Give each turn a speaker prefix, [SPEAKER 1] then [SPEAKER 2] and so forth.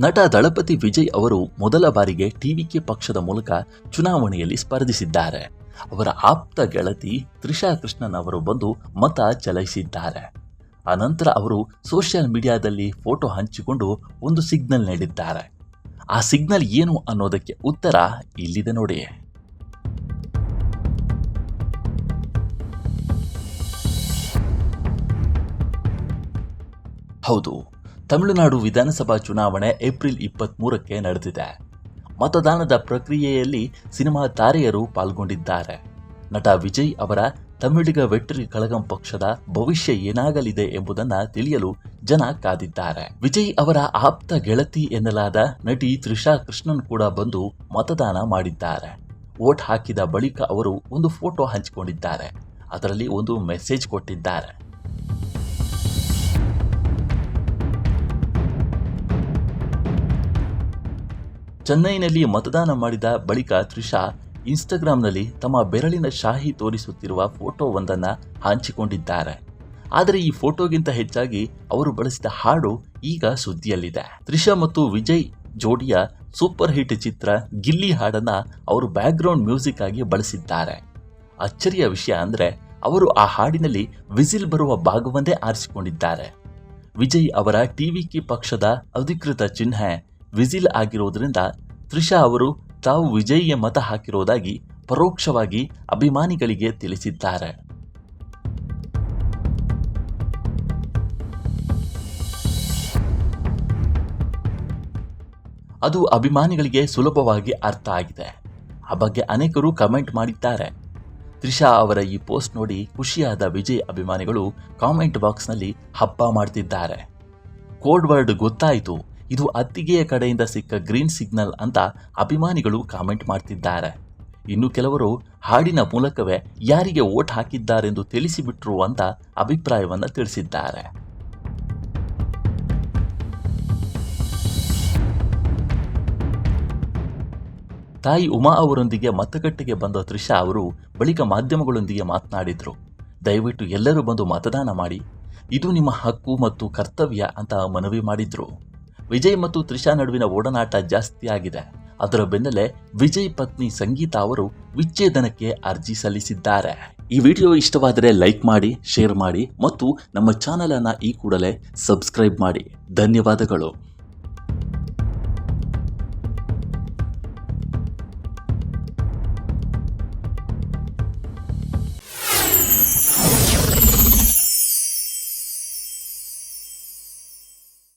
[SPEAKER 1] ನಟ ದಳಪತಿ ವಿಜಯ್ ಅವರು ಮೊದಲ ಬಾರಿಗೆ ಟಿವಿಕೆ ಪಕ್ಷದ ಮೂಲಕ ಚುನಾವಣೆಯಲ್ಲಿ ಸ್ಪರ್ಧಿಸಿದ್ದಾರೆ. ಅವರ ಆಪ್ತ ಗೆಳತಿ ತ್ರಿಷಾ ಕೃಷ್ಣನ್ ಅವರು ಬಂದು ಮತ ಚಲಾಯಿಸಿದ್ದಾರೆ. ಅನಂತರ ಅವರು ಸೋಷಿಯಲ್ ಮೀಡಿಯಾದಲ್ಲಿ ಫೋಟೋ ಹಂಚಿಕೊಂಡು ಒಂದು ಸಿಗ್ನಲ್ ನೀಡಿದ್ದಾರೆ. ಆ ಸಿಗ್ನಲ್ ಏನು ಅನ್ನೋದಕ್ಕೆ ಉತ್ತರ ಇಲ್ಲಿದೆ ನೋಡಿ. ಹೌದು, ತಮಿಳುನಾಡು ವಿಧಾನಸಭಾ ಚುನಾವಣೆ ಏಪ್ರಿಲ್ 23ಕ್ಕೆ ನಡೆದಿದೆ. ಮತದಾನದ ಪ್ರಕ್ರಿಯೆಯಲ್ಲಿ ಸಿನಿಮಾ ತಾರೆಯರು ಪಾಲ್ಗೊಂಡಿದ್ದಾರೆ. ನಟ ವಿಜಯ್ ಅವರ ತಮಿಳಿಗ ವೆಟ್ರಿ ಕಳಗಂ ಪಕ್ಷದ ಭವಿಷ್ಯ ಏನಾಗಲಿದೆ ಎಂಬುದನ್ನು ತಿಳಿಯಲು ಜನ ಕಾದಿದ್ದಾರೆ. ವಿಜಯ್ ಅವರ ಆಪ್ತ ಗೆಳತಿ ಎನ್ನಲಾದ ನಟಿ ತ್ರಿಷಾ ಕೃಷ್ಣನ್ ಕೂಡ ಬಂದು ಮತದಾನ ಮಾಡಿದ್ದಾರೆ. ವೋಟ್ ಹಾಕಿದ ಬಳಿಕ ಅವರು ಒಂದು ಫೋಟೋ ಹಂಚಿಕೊಂಡಿದ್ದಾರೆ. ಅದರಲ್ಲಿ ಒಂದು ಮೆಸೇಜ್ ಕೊಟ್ಟಿದ್ದಾರೆ. ಚೆನ್ನೈನಲ್ಲಿ ಮತದಾನ ಮಾಡಿದ ಬಳಿಕ ತ್ರಿಷಾ ಇನ್ಸ್ಟಾಗ್ರಾಂನಲ್ಲಿ ತಮ್ಮ ಬೆರಳಿನ ಶಾಹಿ ತೋರಿಸುತ್ತಿರುವ ಫೋಟೋವೊಂದನ್ನು ಹಂಚಿಕೊಂಡಿದ್ದಾರೆ. ಆದರೆ ಈ ಫೋಟೋಗಿಂತ ಹೆಚ್ಚಾಗಿ ಅವರು ಬಳಸಿದ ಹಾಡು ಈಗ ಸುದ್ದಿಯಲ್ಲಿದೆ. ತ್ರಿಷಾ ಮತ್ತು ವಿಜಯ್ ಜೋಡಿಯ ಸೂಪರ್ ಹಿಟ್ ಚಿತ್ರ ಗಿಲ್ಲಿ ಹಾಡನ್ನು ಅವರು ಬ್ಯಾಕ್ಗ್ರೌಂಡ್ ಮ್ಯೂಸಿಕ್ ಆಗಿ ಬಳಸಿದ್ದಾರೆ. ಅಚ್ಚರಿಯ ವಿಷಯ ಅಂದರೆ ಅವರು ಆ ಹಾಡಿನಲ್ಲಿ ವಿಸಿಲ್ ಬರುವ ಭಾಗವನ್ನೇ ಆರಿಸಿಕೊಂಡಿದ್ದಾರೆ. ವಿಜಯ್ ಅವರ ಟಿವಿಕೆ ಪಕ್ಷದ ಅಧಿಕೃತ ಚಿಹ್ನೆ ವಿಸಿಲ್ ಆಗಿರೋದ್ರಿಂದ ತ್ರಿಷಾ ಅವರು ತಾವು ವಿಜಯ್ಗೆ ಮತ ಹಾಕಿರೋದಾಗಿ ಪರೋಕ್ಷವಾಗಿ ಅಭಿಮಾನಿಗಳಿಗೆ ತಿಳಿಸಿದ್ದಾರೆ. ಅದು ಅಭಿಮಾನಿಗಳಿಗೆ ಸುಲಭವಾಗಿ ಅರ್ಥ ಆಗಿದೆ. ಆ ಬಗ್ಗೆ ಅನೇಕರು ಕಮೆಂಟ್ ಮಾಡಿದ್ದಾರೆ. ತ್ರಿಷಾ ಅವರ ಈ ಪೋಸ್ಟ್ ನೋಡಿ ಖುಷಿಯಾದ ವಿಜಯ್ ಅಭಿಮಾನಿಗಳು ಕಾಮೆಂಟ್ ಬಾಕ್ಸ್ನಲ್ಲಿ ಹಬ್ಬ ಮಾಡ್ತಿದ್ದಾರೆ. ಕೋಡ್ ವರ್ಡ್ ಗೊತ್ತಾಯಿತು, ಇದು ಅತ್ತಿಗೆಯ ಕಡೆಯಿಂದ ಸಿಕ್ಕ ಗ್ರೀನ್ ಸಿಗ್ನಲ್ ಅಂತ ಅಭಿಮಾನಿಗಳು ಕಾಮೆಂಟ್ ಮಾಡ್ತಿದ್ದಾರೆ. ಇನ್ನು ಕೆಲವರು ಹಾಡಿನ ಮೂಲಕವೇ ಯಾರಿಗೆ ವೋಟ್ ಹಾಕಿದ್ದಾರೆಂದು ತಿಳಿಸಿಬಿಟ್ರು ಅಂತ ಅಭಿಪ್ರಾಯವನ್ನು ತಿಳಿಸಿದ್ದಾರೆ. ತಾಯಿ ಉಮಾ ಅವರೊಂದಿಗೆ ಮತಗಟ್ಟೆಗೆ ಬಂದ ತ್ರಿಷಾ ಅವರು ಬಳಿಕ ಮಾಧ್ಯಮಗಳೊಂದಿಗೆ ಮಾತನಾಡಿದರು. ದಯವಿಟ್ಟು ಎಲ್ಲರೂ ಬಂದು ಮತದಾನ ಮಾಡಿ, ಇದು ನಿಮ್ಮ ಹಕ್ಕು ಮತ್ತು ಕರ್ತವ್ಯ ಅಂತ ಮನವಿ ಮಾಡಿದ್ರು. ವಿಜಯ್ ಮತ್ತು ತ್ರಿಷಾ ನಡುವಿನ ಒಡನಾಟ ಜಾಸ್ತಿ ಆಗಿದೆ. ಅದರ ಬೆನ್ನಲ್ಲೇ ವಿಜಯ್ ಪತ್ನಿ ಸಂಗೀತಾ ಅವರು ವಿಚ್ಛೇದನಕ್ಕೆ ಅರ್ಜಿ ಸಲ್ಲಿಸಿದ್ದಾರೆ. ಈ ವಿಡಿಯೋ ಇಷ್ಟವಾದರೆ ಲೈಕ್ ಮಾಡಿ, ಶೇರ್ ಮಾಡಿ ಮತ್ತು ನಮ್ಮ ಚಾನಲ್ ಅನ್ನು ಈ ಕೂಡಲೇ ಸಬ್ಸ್ಕ್ರೈಬ್ ಮಾಡಿ. ಧನ್ಯವಾದಗಳು.